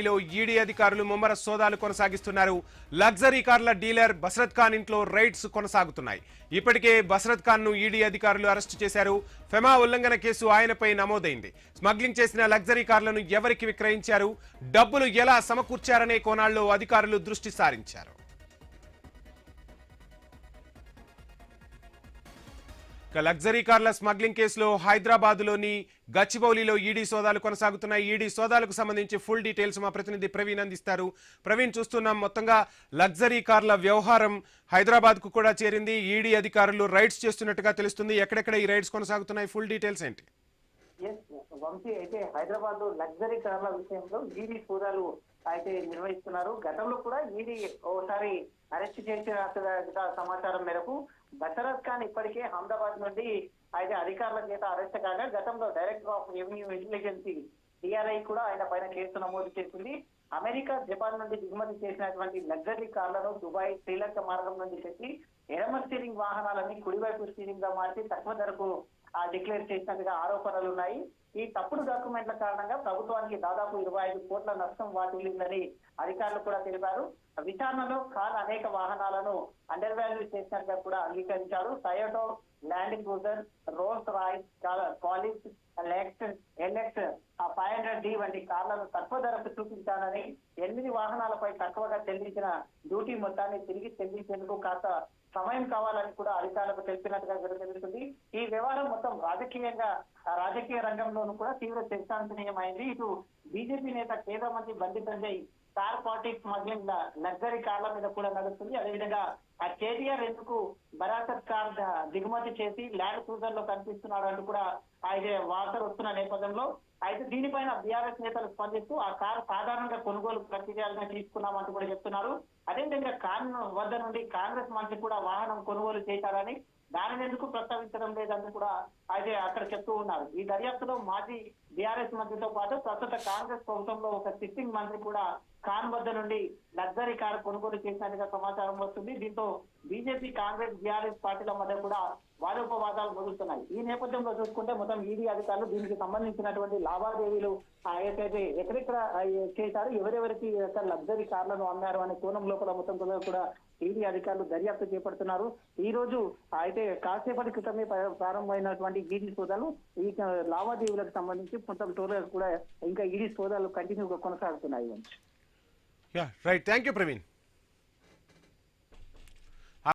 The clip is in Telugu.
లో ఈడీ అధికారులు ముమ్మర సోదాలు కొనసాగిస్తున్నారు. లగ్జరీ కార్ల డీలర్ బసరత్ ఖాన్ ఇంట్లో రైడ్స్ కొనసాగుతున్నాయి. ఇప్పటికే బసరత్ ఖాన్ ను ఈడీ అధికారులు అరెస్టు చేశారు. ఫెమా ఉల్లంఘన కేసు ఆయనపై నమోదైంది. స్మగ్లింగ్ చేసిన లగ్జరీ కార్లను ఎవరికి విక్రయించారు, డబ్బులు ఎలా సమకూర్చారనే కోణాల్లో అధికారులు దృష్టి సారించారు. లగ్జరీ కార్ల స్మగ్లింగ్ కేసులో హైదరాబాద్ లోని గచ్చిబౌలిలో ఈడీ సోదాలు కొనసాగుతున్నాయి. ఈడీ సోదాలకు సంబంధించి ఫుల్ డీటెయిల్స్ మా ప్రతినిధి ప్రవీణ్ అందిస్తారు. ప్రవీణ్, చూస్తున్నాం మొత్తంగా లగ్జరీ కార్ల వ్యవహారం హైదరాబాద్ కు కూడా చేరింది. ఈడీ అధికారులు రైడ్స్ చేస్తున్నట్టుగా తెలుస్తుంది. ఎక్కడెక్కడ ఈ రైడ్స్ కొనసాగుతున్నాయి, ఫుల్ డీటెయిల్స్ ఏంటి? వంశీ, అయితే హైదరాబాద్ లో లగ్జరీ కార్ల విషయంలో ఈడీ సోదాలు అయితే నిర్వహిస్తున్నారు. గతంలో కూడా ఈడీ ఓసారి అరెస్ట్ చేసిన సమాచారం మేరకు బసరత్ ఖాన్ ఇప్పటికే అహ్మదాబాద్ నుండి అయితే అధికారుల చేత అరెస్ట్ కాగా గతంలో డైరెక్టర్ ఆఫ్ రెవెన్యూ ఇంటెలిజెన్సీ డిఆర్ఐ కూడా ఆయన పైన కేసు నమోదు చేసింది. అమెరికా, జపాన్ నుండి దిగుమతి చేసినటువంటి లగ్జరీ కార్లను దుబాయ్, శ్రీలంక మార్గం నుండి తెచ్చి ఎడమ స్టీరింగ్ వాహనాలని కుడివైపు స్టీరింగ్ గా మార్చి తక్కువ ధరకు డిక్లేర్ చేసినట్టుగా ఆరోపణలు ఉన్నాయి. ఈ తప్పుడు డాక్యుమెంట్ల కారణంగా ప్రభుత్వానికి దాదాపు 25 కోట్ల నష్టం వాటిల్లిందని అధికారులు కూడా తెలిపారు. విచారణలో ఖాన్ అనేక వాహనాలను అండర్ వాల్యూ చేసినట్టుగా కూడా అంగీకరించారు. Toyota land cruiser, Rolls Royce, కాలిస్, LX 500D వంటి కార్లను తక్కువ ధరకు చూపించానని 8 వాహనాలపై తక్కువగా చెల్లించిన డ్యూటీ మొత్తాన్ని తిరిగి చెల్లించేందుకు కాస్త సమయం కావాలని కూడా అధికారులకు తెలిపినట్టుగా తెలుస్తుంది. ఈ వ్యవహారం మొత్తం రాజకీయ రంగంలోనూ కూడా తీవ్ర చర్చాంశనీయమైంది. ఇటు బీజేపీ నేత కేంద్ర మంత్రి Bandi Sanjay car party smuggling luxury కార్ల మీద కూడా నడుస్తుంది. అదేవిధంగా ఆ కేటీఆర్ ఎందుకు బరాసత్ కార్ దిగుమతి చేసి ల్యాండ్ క్రూజర్ లో కనిపిస్తున్నాడు అంటూ కూడా అయితే వార్తలు వస్తున్న నేపథ్యంలో అయితే దీనిపైన బీఆర్ఎస్ నేతలు స్పందిస్తూ ఆ కారు సాధారణంగా కొనుగోలు ప్రక్రియలుగా తీసుకున్నామంటూ కూడా చెప్తున్నారు. అదేవిధంగా కార్ వద్ద నుండి కాంగ్రెస్ మంత్రి కూడా వాహనం కొనుగోలు చేశారని, దానిని ఎందుకు ప్రస్తావించడం లేదని కూడా అయితే అక్కడ చెప్తూ ఉన్నారు. ఈ దర్యాప్తులో మాజీ బీఆర్ఎస్ మంత్రితో పాటు ప్రస్తుత కాంగ్రెస్ ప్రభుత్వంలో ఒక సిట్టింగ్ మంత్రి కూడా ఖాన్ వద్ద నుండి లగ్జరీ కారు కొనుగోలు చేసినట్టుగా సమాచారం వస్తుంది. దీంతో బీజేపీ, కాంగ్రెస్, బీఆర్ఎస్ పార్టీల మధ్య కూడా వాదోపవాదాలు మొదలుతున్నాయి. ఈ నేపథ్యంలో చూసుకుంటే మొత్తం ఈడీ అధికారులు దీనికి సంబంధించినటువంటి లావాదేవీలు ఏదైతే ఎక్కడెక్కడ చేశారు, ఎవరెవరికి లగ్జరీ కార్లను అమ్మారు అనే కోణం లోపల మొత్తం కూడా ఈడీ అధికారులు దర్యాప్తు చేపడుతున్నారు. ఈ రోజు అయితే కాసేపటి క్రితమే ప్రారంభమైనటువంటి ఈడీ సోదాలు ఈ లావాదేవీలకు సంబంధించి మొత్తం టోటల్ కూడా ఇంకా ఈడీ సోదాలు కంటిన్యూగా కొనసాగుతున్నాయి. Right, thank you Praveen.